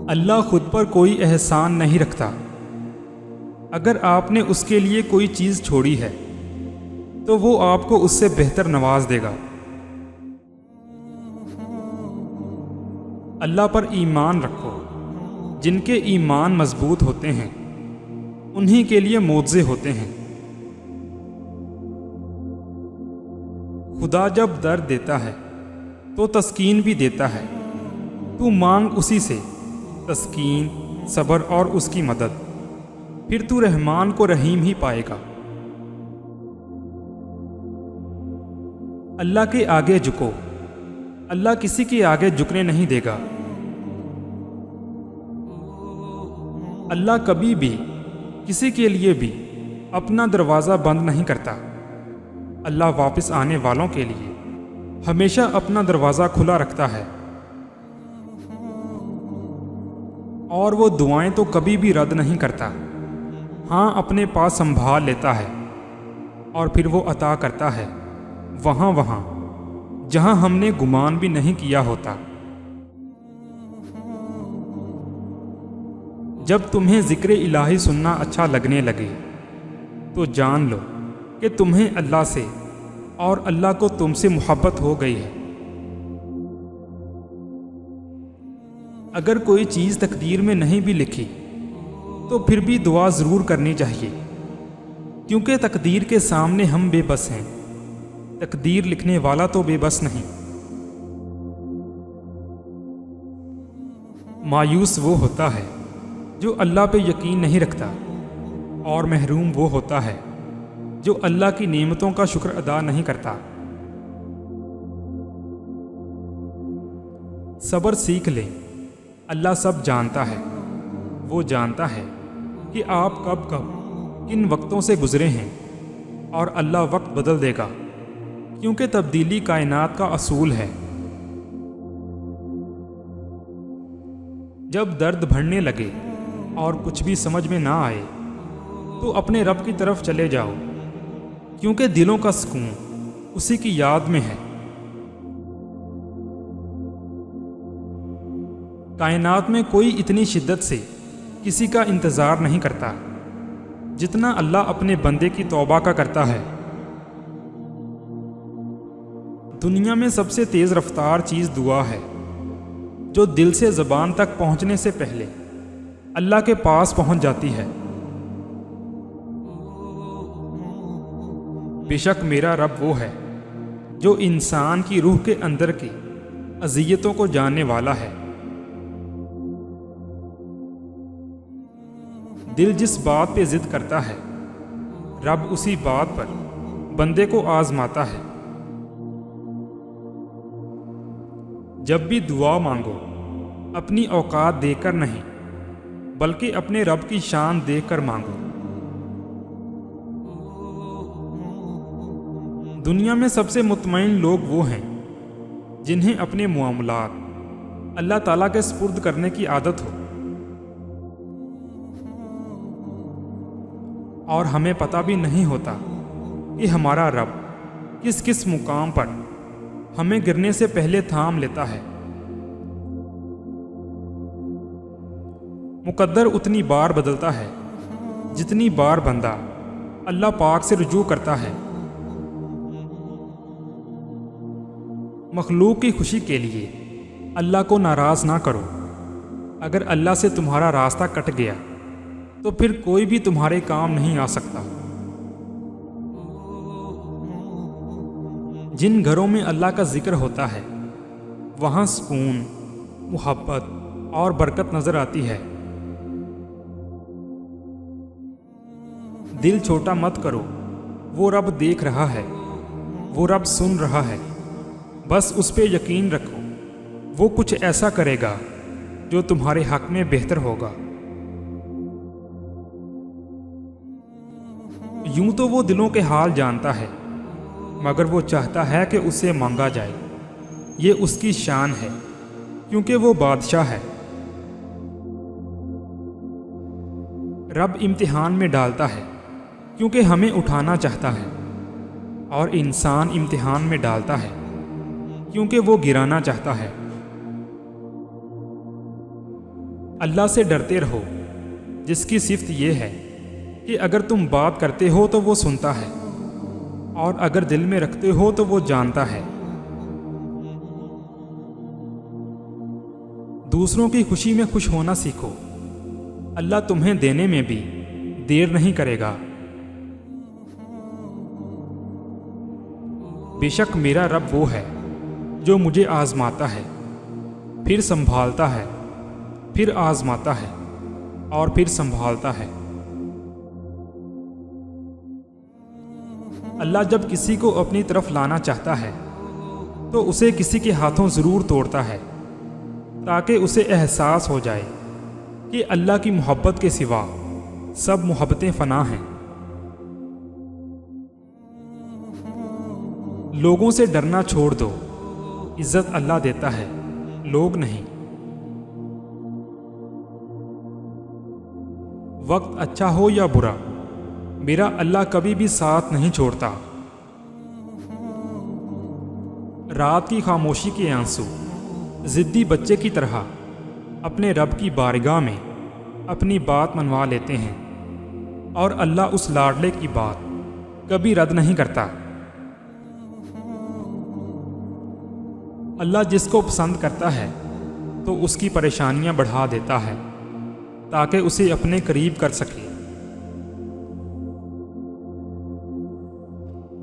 اللہ خود پر کوئی احسان نہیں رکھتا۔ اگر آپ نے اس کے لیے کوئی چیز چھوڑی ہے تو وہ آپ کو اس سے بہتر نواز دے گا۔ اللہ پر ایمان رکھو۔ جن کے ایمان مضبوط ہوتے ہیں انہی کے لیے معجزے ہوتے ہیں۔ خدا جب درد دیتا ہے تو تسکین بھی دیتا ہے۔ تو مانگ اسی سے تسکین، صبر اور اس کی مدد، پھر تو رحمان کو رحیم ہی پائے گا۔ اللہ کے آگے جھکو، اللہ کسی کے آگے جھکنے نہیں دے گا۔ اللہ کبھی بھی کسی کے لیے بھی اپنا دروازہ بند نہیں کرتا۔ اللہ واپس آنے والوں کے لیے ہمیشہ اپنا دروازہ کھلا رکھتا ہے، اور وہ دعائیں تو کبھی بھی رد نہیں کرتا۔ ہاں، اپنے پاس سنبھال لیتا ہے اور پھر وہ عطا کرتا ہے وہاں جہاں ہم نے گمان بھی نہیں کیا ہوتا۔ جب تمہیں ذکر الہی سننا اچھا لگنے لگے تو جان لو کہ تمہیں اللہ سے اور اللہ کو تم سے محبت ہو گئی ہے۔ اگر کوئی چیز تقدیر میں نہیں بھی لکھی تو پھر بھی دعا ضرور کرنی چاہیے، کیونکہ تقدیر کے سامنے ہم بے بس ہیں۔ تقدیر لکھنے والا تو بے بس نہیں۔ مایوس وہ ہوتا ہے جو اللہ پہ یقین نہیں رکھتا، اور محروم وہ ہوتا ہے جو اللہ کی نعمتوں کا شکر ادا نہیں کرتا۔ صبر سیکھ لیں، اللہ سب جانتا ہے۔ وہ جانتا ہے کہ آپ کب کن وقتوں سے گزرے ہیں، اور اللہ وقت بدل دے گا، کیونکہ تبدیلی کائنات کا اصول ہے۔ جب درد بڑھنے لگے اور کچھ بھی سمجھ میں نہ آئے تو اپنے رب کی طرف چلے جاؤ، کیونکہ دلوں کا سکون اسی کی یاد میں ہے۔ کائنات میں کوئی اتنی شدت سے کسی کا انتظار نہیں کرتا جتنا اللہ اپنے بندے کی توبہ کا کرتا ہے۔ دنیا میں سب سے تیز رفتار چیز دعا ہے، جو دل سے زبان تک پہنچنے سے پہلے اللہ کے پاس پہنچ جاتی ہے۔ بے شک میرا رب وہ ہے جو انسان کی روح کے اندر کی اذیتوں کو جاننے والا ہے۔ دل جس بات پہ ضد کرتا ہے رب اسی بات پر بندے کو آزماتا ہے۔ جب بھی دعا مانگو اپنی اوقات دیکھ کر نہیں، بلکہ اپنے رب کی شان دیکھ کر مانگو۔ دنیا میں سب سے مطمئن لوگ وہ ہیں جنہیں اپنے معاملات اللہ تعالیٰ کے سپرد کرنے کی عادت ہو، اور ہمیں پتہ بھی نہیں ہوتا کہ ہمارا رب کس کس مقام پر ہمیں گرنے سے پہلے تھام لیتا ہے۔ مقدر اتنی بار بدلتا ہے جتنی بار بندہ اللہ پاک سے رجوع کرتا ہے۔ مخلوق کی خوشی کے لیے اللہ کو ناراض نہ کرو۔ اگر اللہ سے تمہارا راستہ کٹ گیا تو پھر کوئی بھی تمہارے کام نہیں آ سکتا۔ جن گھروں میں اللہ کا ذکر ہوتا ہے وہاں سکون، محبت اور برکت نظر آتی ہے۔ دل چھوٹا مت کرو، وہ رب دیکھ رہا ہے، وہ رب سن رہا ہے۔ بس اس پہ یقین رکھو، وہ کچھ ایسا کرے گا جو تمہارے حق میں بہتر ہوگا۔ یوں تو وہ دلوں کے حال جانتا ہے، مگر وہ چاہتا ہے کہ اسے مانگا جائے۔ یہ اس کی شان ہے، کیونکہ وہ بادشاہ ہے۔ رب امتحان میں ڈالتا ہے کیونکہ ہمیں اٹھانا چاہتا ہے، اور انسان امتحان میں ڈالتا ہے کیونکہ وہ گرانا چاہتا ہے۔ اللہ سے ڈرتے رہو جس کی صفت یہ ہے کہ اگر تم بات کرتے ہو تو وہ سنتا ہے اور اگر دل میں رکھتے ہو تو وہ جانتا ہے۔ دوسروں کی خوشی میں خوش ہونا سیکھو، اللہ تمہیں دینے میں بھی دیر نہیں کرے گا۔ بے شک میرا رب وہ ہے جو مجھے آزماتا ہے، پھر سنبھالتا ہے، پھر آزماتا ہے اور پھر سنبھالتا ہے۔ اللہ جب کسی کو اپنی طرف لانا چاہتا ہے تو اسے کسی کے ہاتھوں ضرور توڑتا ہے تاکہ اسے احساس ہو جائے کہ اللہ کی محبت کے سوا سب محبتیں فنا ہیں۔ لوگوں سے ڈرنا چھوڑ دو، عزت اللہ دیتا ہے، لوگ نہیں۔ وقت اچھا ہو یا برا، میرا اللہ کبھی بھی ساتھ نہیں چھوڑتا۔ رات کی خاموشی کے آنسو ضدی بچے کی طرح اپنے رب کی بارگاہ میں اپنی بات منوا لیتے ہیں، اور اللہ اس لاڈلے کی بات کبھی رد نہیں کرتا۔ اللہ جس کو پسند کرتا ہے تو اس کی پریشانیاں بڑھا دیتا ہے تاکہ اسے اپنے قریب کر سکے۔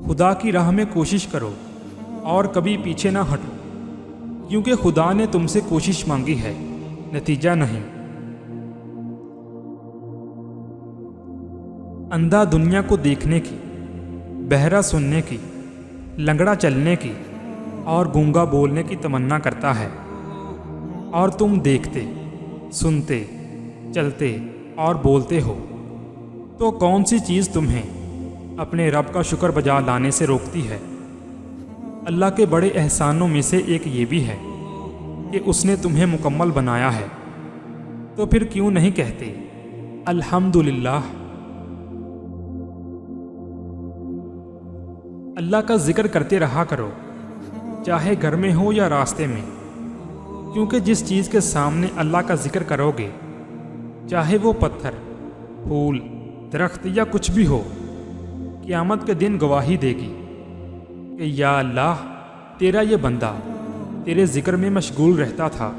خدا کی راہ میں کوشش کرو اور کبھی پیچھے نہ ہٹو، کیونکہ خدا نے تم سے کوشش مانگی ہے، نتیجہ نہیں۔ اندھا دنیا کو دیکھنے کی، بہرا سننے کی، لنگڑا چلنے کی اور گونگا بولنے کی تمنا کرتا ہے، اور تم دیکھتے، سنتے، چلتے اور بولتے ہو، تو کون سی چیز تمہیں اپنے رب کا شکر بجا لانے سے روکتی ہے؟ اللہ کے بڑے احسانوں میں سے ایک یہ بھی ہے کہ اس نے تمہیں مکمل بنایا ہے، تو پھر کیوں نہیں کہتے الحمدللہ۔ اللہ کا ذکر کرتے رہا کرو، چاہے گھر میں ہو یا راستے میں، کیونکہ جس چیز کے سامنے اللہ کا ذکر کرو گے، چاہے وہ پتھر، پھول، درخت یا کچھ بھی ہو، قیامت کے دن گواہی دے گی کہ یا اللہ، تیرا یہ بندہ تیرے ذکر میں مشغول رہتا تھا۔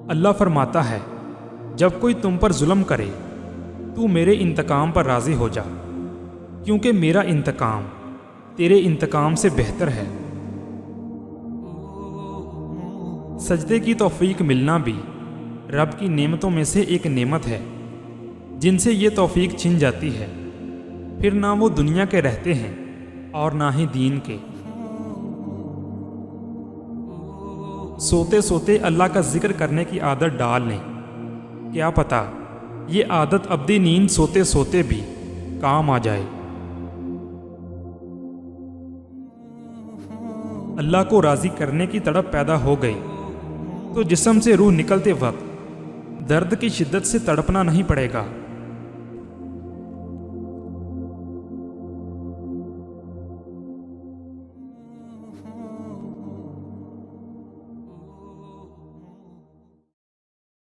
اللہ فرماتا ہے، جب کوئی تم پر ظلم کرے تو میرے انتقام پر راضی ہو جا، کیونکہ میرا انتقام تیرے انتقام سے بہتر ہے۔ سجدے کی توفیق ملنا بھی رب کی نعمتوں میں سے ایک نعمت ہے، جن سے یہ توفیق چھن جاتی ہے، پھر نہ وہ دنیا کے رہتے ہیں اور نہ ہی دین کے۔ سوتے سوتے اللہ کا ذکر کرنے کی عادت ڈال لیں، کیا پتہ یہ عادت ابدی نیند سوتے سوتے بھی کام آ جائے۔ اللہ کو راضی کرنے کی تڑپ پیدا ہو گئی تو جسم سے روح نکلتے وقت درد کی شدت سے تڑپنا نہیں پڑے گا۔